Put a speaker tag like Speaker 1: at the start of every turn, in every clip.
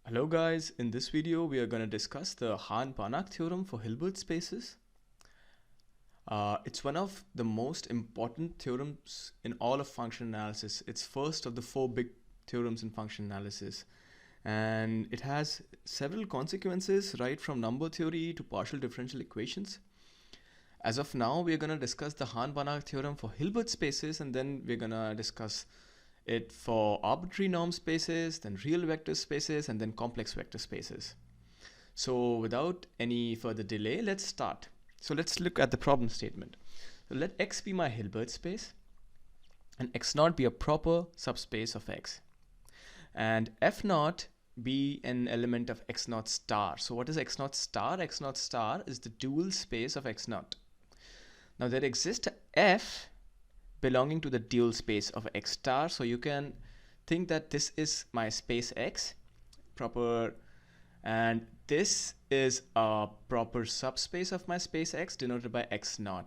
Speaker 1: Hello guys, in this video we are going to discuss the Hahn-Banach theorem for Hilbert spaces. It's one of the most important theorems in all of function analysis. It's first of the four big theorems in function analysis, and it has several consequences right from number theory to partial differential equations. As of now, we are going to discuss the Hahn-Banach theorem for Hilbert spaces, and then we're going to discuss it for arbitrary norm spaces, then real vector spaces, and then complex vector spaces. So without any further delay, let's start. So let's look at the problem statement. So let X be my Hilbert space and X0 be a proper subspace of X, and F0 be an element of X0 star. So what is X0 star? X0 star is the dual space of X0. Now there exists a F belonging to the dual space of X star. So you can think that this is my space X proper, and this is a proper subspace of my space X denoted by X0.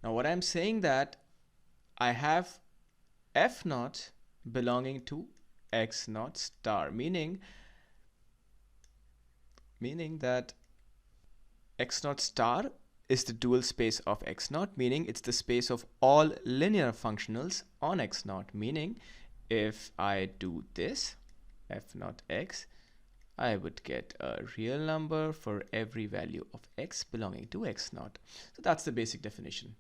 Speaker 1: Now what I'm saying that I have F0 belonging to X0 star, meaning that X0 star is the dual space of X0, meaning it's the space of all linear functionals on X0, meaning if I do this F0x, I would get a real number for every value of X belonging to X0. So that's the basic definition.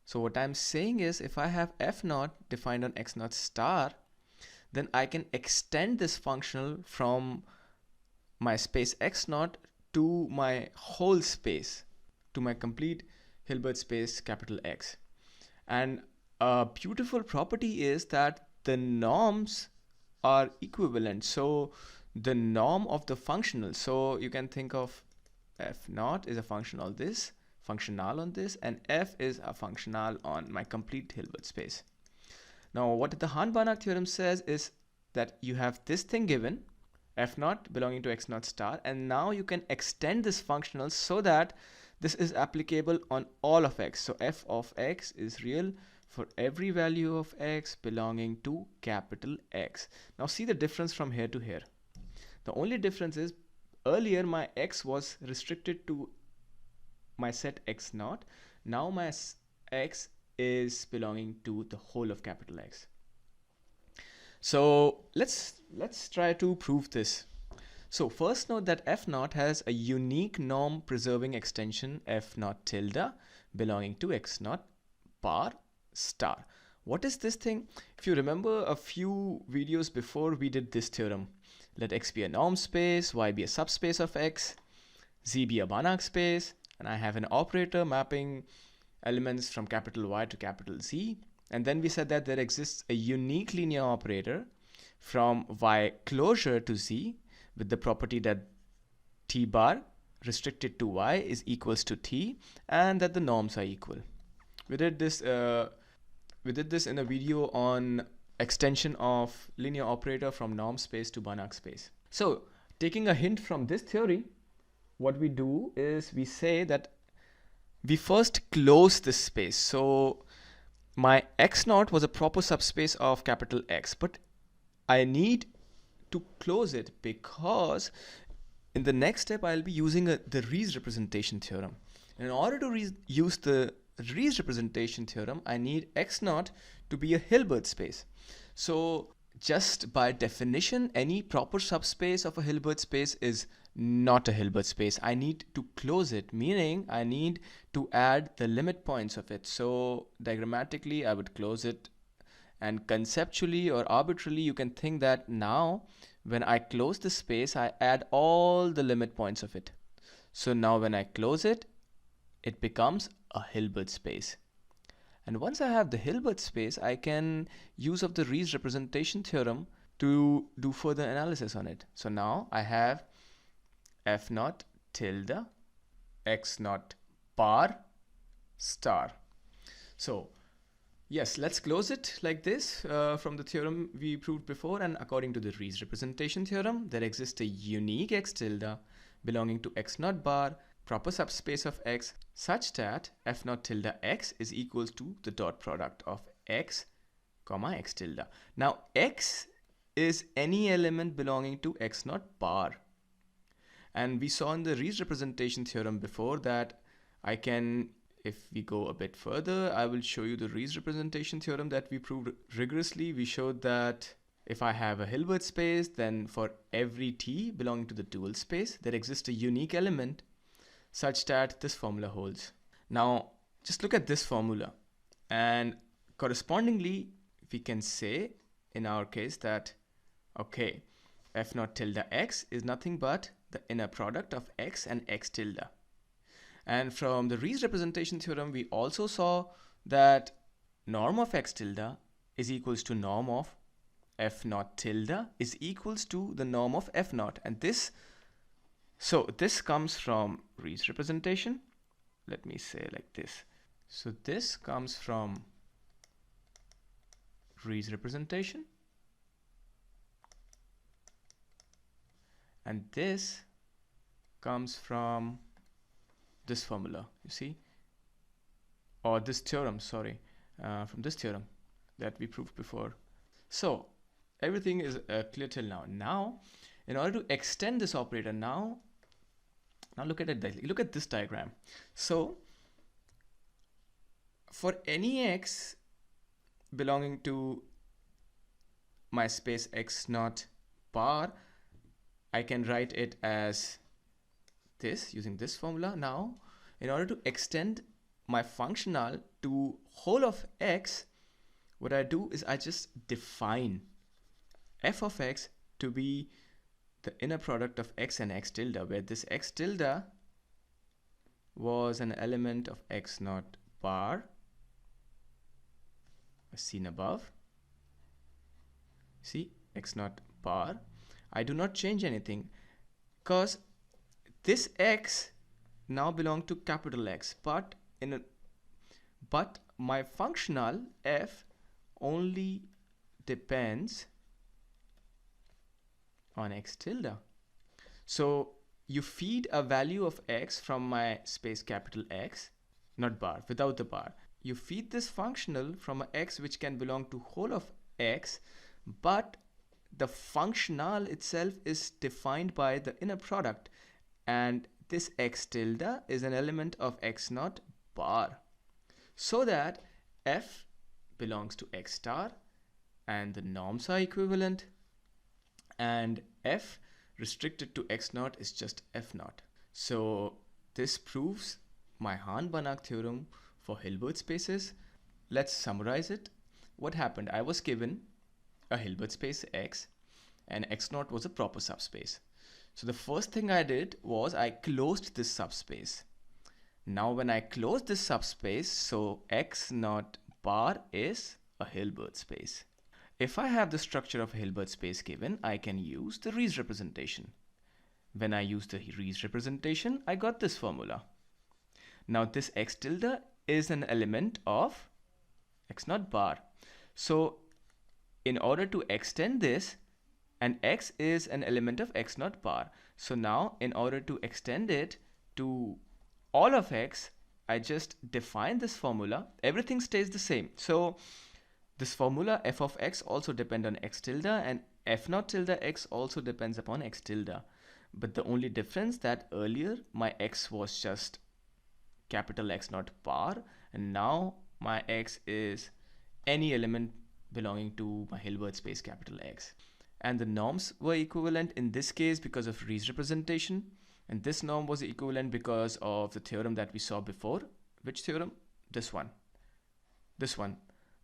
Speaker 1: So what I'm saying is, if I have F0 defined on X0 star, then I can extend this functional from my space X0 to my whole space, to my complete Hilbert space capital X. And a beautiful property is that the norms are equivalent. So the norm of the functional, so you can think of F0 is a functional on this, and F is a functional on my complete Hilbert space. Now what the Hahn-Banach theorem says is that you have this thing given, F0 belonging to X0 star, and now you can extend this functional so that this is applicable on all of X. So F of X is real for every value of X belonging to capital X. Now see the difference from here to here. The only difference is earlier my X was restricted to my set X0. Now my X is belonging to the whole of capital X. So let's try to prove this. So first note that F0 has a unique norm preserving extension F0 tilde belonging to X0 bar star. What is this thing? If you remember a few videos before, we did this theorem. Let X be a norm space, Y be a subspace of X, Z be a Banach space, and I have an operator mapping elements from capital Y to capital Z. And then we said that there exists a unique linear operator from Y closure to Z with the property that T bar restricted to Y is equals to T, and that the norms are equal. We did this in a video on extension of linear operator from norm space to Banach space. So taking a hint from this theory, what we do is we say that we first close this space. So my X0 was a proper subspace of capital X, but I need to close it because in the next step I'll be using the Ries representation theorem. In order to use the Ries representation theorem, I need X0 to be a Hilbert space. So just by definition, any proper subspace of a Hilbert space is not a Hilbert space. I need to close it, meaning I need to add the limit points of it. So diagrammatically I would close it, and conceptually or arbitrarily you can think that now when I close the space, I add all the limit points of it. So now when I close it, it becomes a Hilbert space. And once I have the Hilbert space, I can use of the Ries representation theorem to do further analysis on it. So now I have F0 tilde X0 bar star. So yes, let's close it like this from the theorem we proved before, and according to the Ries representation theorem, there exists a unique X tilde belonging to X0 bar proper subspace of X such that F0 tilde X is equals to the dot product of X comma X tilde. Now X is any element belonging to x naught bar. And we saw in the Rees representation theorem before that I can, if we go a bit further, I will show you the Rees representation theorem that we proved rigorously. We showed that if I have a Hilbert space, then for every T belonging to the dual space, there exists a unique element such that this formula holds. Now, just look at this formula, and correspondingly, we can say in our case that, okay, f naught tilde x is nothing but the inner product of x and x tilde. And from the Rees representation theorem, we also saw that norm of x tilde is equals to norm of f naught tilde is equals to the norm of f naught. And this comes from Rees representation. Let me say like this. So this comes from Rees representation. And this comes from this formula, you see, or this theorem, sorry, from this theorem that we proved before. So everything is clear till now. Now, in order to extend this operator, now look at it. Look at this diagram. So for any x belonging to my space x naught bar, I can write it as this using this formula. Now, in order to extend my functional to whole of x, what I do is I just define f of x to be the inner product of x and x tilde, where this x tilde was an element of x naught bar, as seen above. See, x naught bar. I do not change anything because this x now belongs to capital X, but my functional f only depends on x tilde. So you feed a value of x from my space capital X, not bar, without the bar. You feed this functional from a x which can belong to whole of x, but the functional itself is defined by the inner product, and this x tilde is an element of x naught bar, so that f belongs to x star and the norms are equivalent, and f restricted to x naught is just f naught. So this proves my Hahn-Banach theorem for Hilbert spaces. Let's summarize it. What happened? I was given a Hilbert space X, and X naught was a proper subspace. So the first thing I did was I closed this subspace. Now when I close this subspace, so X naught bar is a Hilbert space. If I have the structure of a Hilbert space given, I can use the Rees representation. When I use the Rees representation, I got this formula. Now this X tilde is an element of X naught bar. So in order to extend this, and x is an element of x naught bar. So now in order to extend it to all of x, I just define this formula. Everything stays the same. So this formula f of x also depends on x tilde, and f naught tilde x also depends upon x tilde. But the only difference that earlier my x was just capital X naught bar, and now my x is any element belonging to my Hilbert space capital X. And the norms were equivalent in this case because of Rees representation, and this norm was equivalent because of the theorem that we saw before. Which theorem? This one.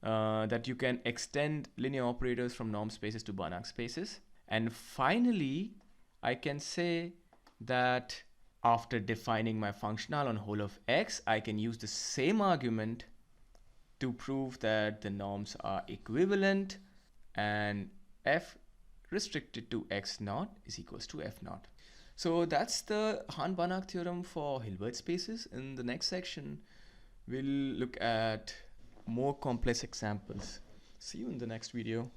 Speaker 1: That you can extend linear operators from norm spaces to Banach spaces. And finally, I can say that after defining my functional on whole of x, I can use the same argument to prove that the norms are equivalent and f restricted to x naught is equals to f naught. So that's the Hahn-Banach theorem for Hilbert spaces. In the next section, we'll look at more complex examples. See you in the next video.